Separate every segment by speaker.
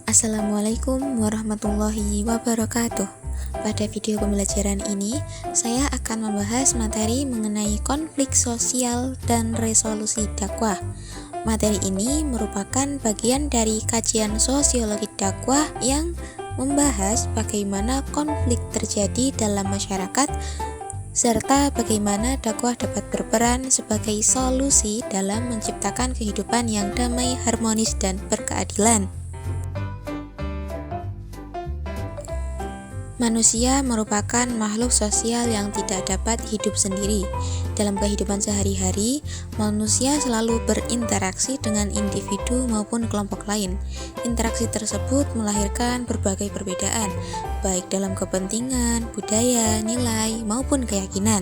Speaker 1: Assalamualaikum warahmatullahi wabarakatuh. Pada video pembelajaran ini, saya akan membahas materi mengenai konflik sosial dan resolusi dakwah. Materi ini merupakan bagian dari kajian sosiologi dakwah yang membahas bagaimana konflik terjadi dalam masyarakat serta bagaimana dakwah dapat berperan sebagai solusi dalam menciptakan kehidupan yang damai, harmonis, dan berkeadilan. Manusia merupakan makhluk sosial yang tidak dapat hidup sendiri. Dalam kehidupan sehari-hari, manusia selalu berinteraksi dengan individu maupun kelompok lain. Interaksi tersebut melahirkan berbagai perbedaan, baik dalam kepentingan, budaya, nilai, maupun keyakinan.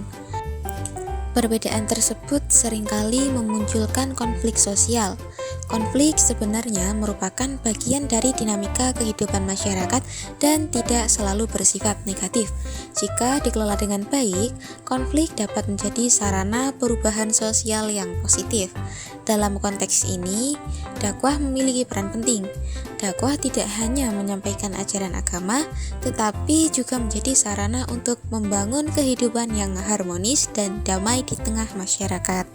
Speaker 1: Perbedaan tersebut seringkali memunculkan konflik sosial. Konflik sebenarnya merupakan bagian dari dinamika kehidupan masyarakat dan tidak selalu bersifat negatif. Jika dikelola dengan baik, konflik dapat menjadi sarana perubahan sosial yang positif. Dalam konteks ini, dakwah memiliki peran penting. Dakwah tidak hanya menyampaikan ajaran agama, tetapi juga menjadi sarana untuk membangun kehidupan yang harmonis dan damai di tengah masyarakat.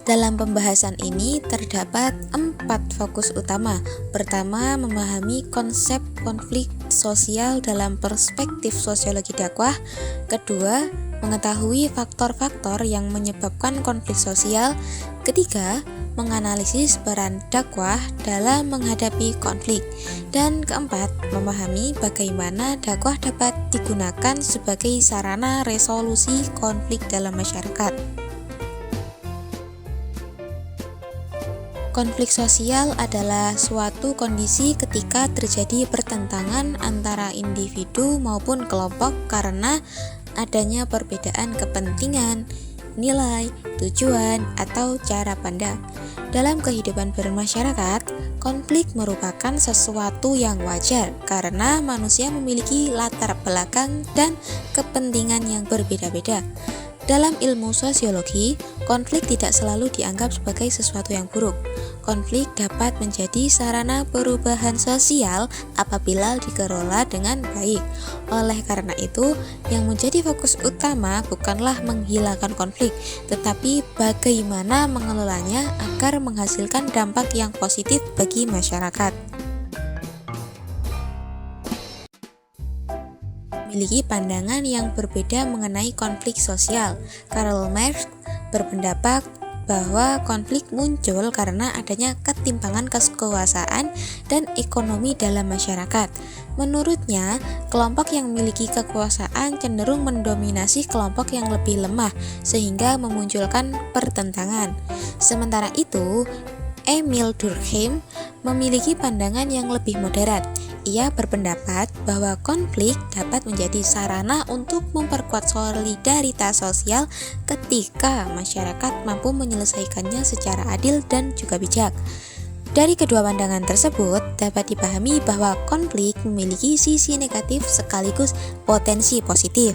Speaker 1: Dalam pembahasan ini terdapat 4 fokus utama. Pertama, memahami konsep konflik sosial dalam perspektif sosiologi dakwah. Kedua, mengetahui faktor-faktor yang menyebabkan konflik sosial. Ketiga, menganalisis peran dakwah dalam menghadapi konflik. Dan keempat, memahami bagaimana dakwah dapat digunakan sebagai sarana resolusi konflik dalam masyarakat. Konflik sosial adalah suatu kondisi ketika terjadi pertentangan antara individu maupun kelompok karena adanya perbedaan kepentingan, nilai, tujuan, atau cara pandang. Dalam kehidupan bermasyarakat, konflik merupakan sesuatu yang wajar karena manusia memiliki latar belakang dan kepentingan yang berbeda-beda. Dalam ilmu sosiologi, konflik tidak selalu dianggap sebagai sesuatu yang buruk. Konflik dapat menjadi sarana perubahan sosial apabila dikelola dengan baik. Oleh karena itu, yang menjadi fokus utama bukanlah menghilangkan konflik, tetapi bagaimana mengelolanya agar menghasilkan dampak yang positif bagi masyarakat. Memiliki pandangan yang berbeda mengenai konflik sosial. Karl Marx berpendapat bahwa konflik muncul karena adanya ketimpangan kekuasaan dan ekonomi dalam masyarakat. Menurutnya, kelompok yang memiliki kekuasaan cenderung mendominasi kelompok yang lebih lemah sehingga memunculkan pertentangan. Sementara itu, Emil Durkheim memiliki pandangan yang lebih moderat. Ia berpendapat bahwa konflik dapat menjadi sarana untuk memperkuat solidaritas sosial ketika masyarakat mampu menyelesaikannya secara adil dan juga bijak. Dari kedua pandangan tersebut dapat dipahami bahwa konflik memiliki sisi negatif sekaligus potensi positif.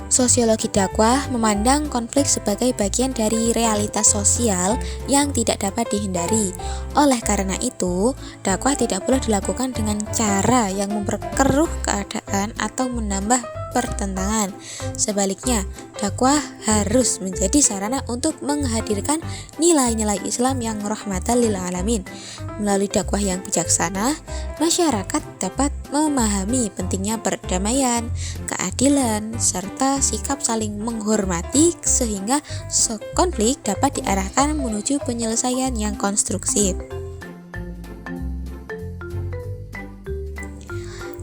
Speaker 1: Sosiologi dakwah memandang konflik sebagai bagian dari realitas sosial yang tidak dapat dihindari. Oleh karena itu, dakwah tidak boleh dilakukan dengan cara yang memperkeruh keadaan atau menambah pertentangan. Sebaliknya, dakwah harus menjadi sarana untuk menghadirkan nilai-nilai Islam yang rahmatan lil alamin. Melalui dakwah yang bijaksana, masyarakat dapat memahami pentingnya perdamaian, keadilan, serta sikap saling menghormati sehingga konflik dapat diarahkan menuju penyelesaian yang konstruktif.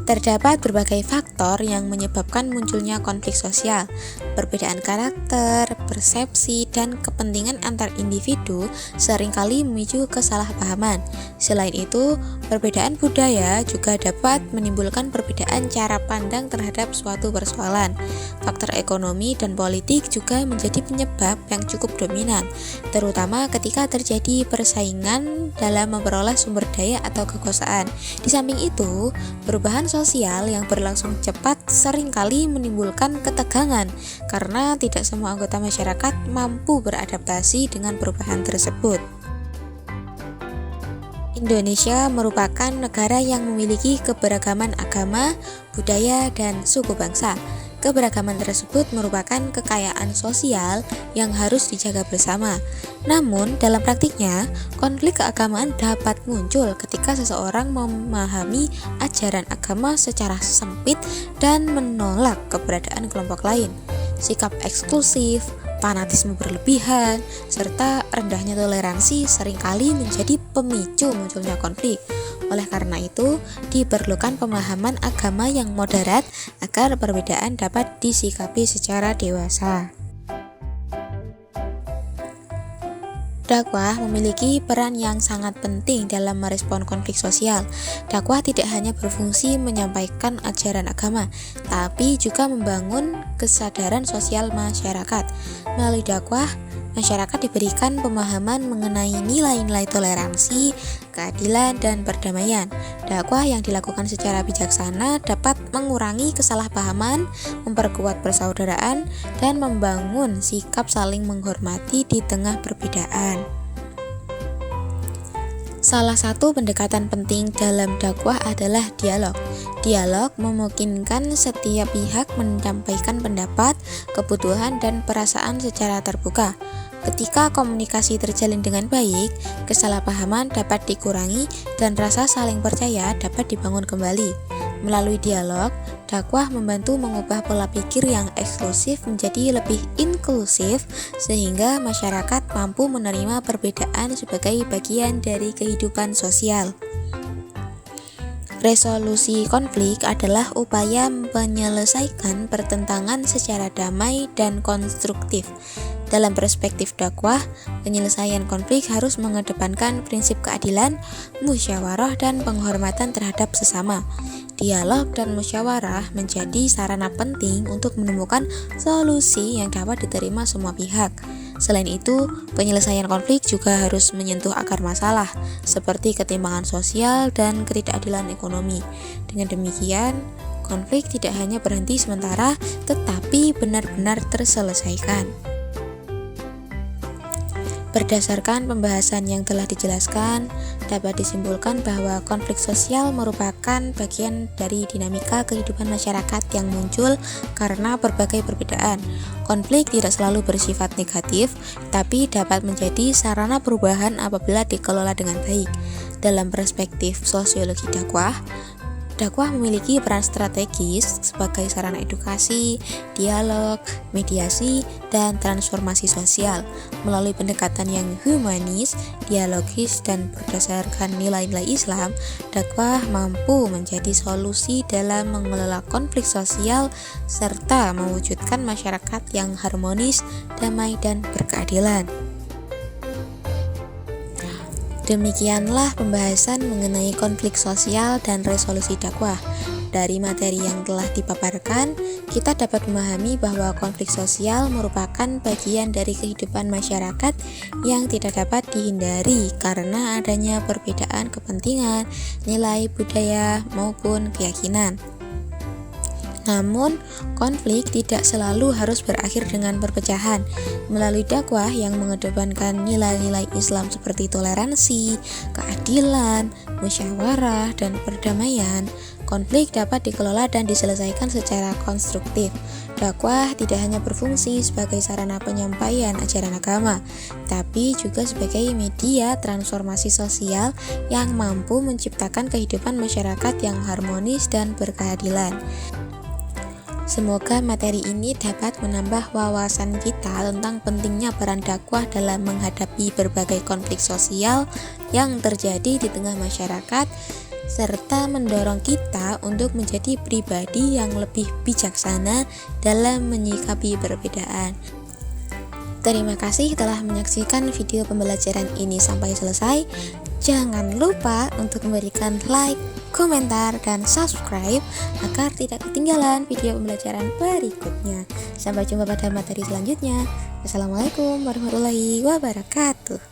Speaker 1: Terdapat berbagai faktor yang menyebabkan munculnya konflik sosial. Perbedaan karakter, persepsi, dan kepentingan antar individu seringkali memicu kesalahpahaman. Selain itu, perbedaan budaya juga dapat menimbulkan perbedaan cara pandang terhadap suatu persoalan. Faktor ekonomi dan politik juga menjadi penyebab yang cukup dominan, terutama ketika terjadi persaingan dalam memperoleh sumber daya atau kekuasaan. Di samping itu, perubahan sosial yang berlangsung cepat seringkali menimbulkan ketegangan karena tidak semua anggota masyarakat mampu beradaptasi dengan perubahan tersebut. Indonesia merupakan negara yang memiliki keberagaman agama, budaya, dan suku bangsa. Keberagaman tersebut merupakan kekayaan sosial yang harus dijaga bersama. Namun, dalam praktiknya, konflik keagamaan dapat muncul ketika seseorang memahami ajaran agama secara sempit dan menolak keberadaan kelompok lain. Sikap eksklusif, fanatisme berlebihan, serta rendahnya toleransi seringkali menjadi pemicu munculnya konflik. Oleh karena itu, diperlukan pemahaman agama yang moderat agar perbedaan dapat disikapi secara dewasa. Dakwah memiliki peran yang sangat penting dalam merespon konflik sosial. Dakwah tidak hanya berfungsi menyampaikan ajaran agama, tapi juga membangun kesadaran sosial masyarakat. Melalui dakwah, masyarakat diberikan pemahaman mengenai nilai-nilai toleransi, keadilan, dan perdamaian. Dakwah yang dilakukan secara bijaksana dapat mengurangi kesalahpahaman, memperkuat persaudaraan, dan membangun sikap saling menghormati di tengah perbedaan. Salah satu pendekatan penting dalam dakwah adalah dialog. Dialog memungkinkan setiap pihak menyampaikan pendapat, kebutuhan, dan perasaan secara terbuka. Ketika komunikasi terjalin dengan baik, kesalahpahaman dapat dikurangi dan rasa saling percaya dapat dibangun kembali. Melalui dialog, dakwah membantu mengubah pola pikir yang eksklusif menjadi lebih inklusif sehingga masyarakat mampu menerima perbedaan sebagai bagian dari kehidupan sosial. Resolusi konflik adalah upaya menyelesaikan pertentangan secara damai dan konstruktif. Dalam perspektif dakwah, penyelesaian konflik harus mengedepankan prinsip keadilan, musyawarah, dan penghormatan terhadap sesama. Dialog dan musyawarah menjadi sarana penting untuk menemukan solusi yang dapat diterima semua pihak. Selain itu, penyelesaian konflik juga harus menyentuh akar masalah, seperti ketimpangan sosial dan ketidakadilan ekonomi. Dengan demikian, konflik tidak hanya berhenti sementara, tetapi benar-benar terselesaikan. Berdasarkan pembahasan yang telah dijelaskan, dapat disimpulkan bahwa konflik sosial merupakan bagian dari dinamika kehidupan masyarakat yang muncul karena berbagai perbedaan. Konflik tidak selalu bersifat negatif, tapi dapat menjadi sarana perubahan apabila dikelola dengan baik. Dalam perspektif sosiologi dakwah memiliki peran strategis sebagai sarana edukasi, dialog, mediasi, dan transformasi sosial. Melalui pendekatan yang humanis, dialogis, dan berdasarkan nilai-nilai Islam, dakwah mampu menjadi solusi dalam mengelola konflik sosial serta mewujudkan masyarakat yang harmonis, damai, dan berkeadilan. Demikianlah pembahasan mengenai konflik sosial dan resolusi dakwah. Dari materi yang telah dipaparkan, kita dapat memahami bahwa konflik sosial merupakan bagian dari kehidupan masyarakat yang tidak dapat dihindari karena adanya perbedaan kepentingan, nilai budaya, maupun keyakinan. Namun, konflik tidak selalu harus berakhir dengan perpecahan. Melalui dakwah yang mengedepankan nilai-nilai Islam seperti toleransi, keadilan, musyawarah, dan perdamaian, konflik dapat dikelola dan diselesaikan secara konstruktif. Dakwah tidak hanya berfungsi sebagai sarana penyampaian ajaran agama, tapi juga sebagai media transformasi sosial yang mampu menciptakan kehidupan masyarakat yang harmonis dan berkeadilan. Semoga materi ini dapat menambah wawasan kita tentang pentingnya peran dakwah dalam menghadapi berbagai konflik sosial yang terjadi di tengah masyarakat, serta mendorong kita untuk menjadi pribadi yang lebih bijaksana dalam menyikapi perbedaan. Terima kasih telah menyaksikan video pembelajaran ini sampai selesai. Jangan lupa untuk memberikan like, komentar, dan subscribe agar tidak ketinggalan video pembelajaran berikutnya. Sampai jumpa pada materi selanjutnya. Assalamualaikum warahmatullahi wabarakatuh.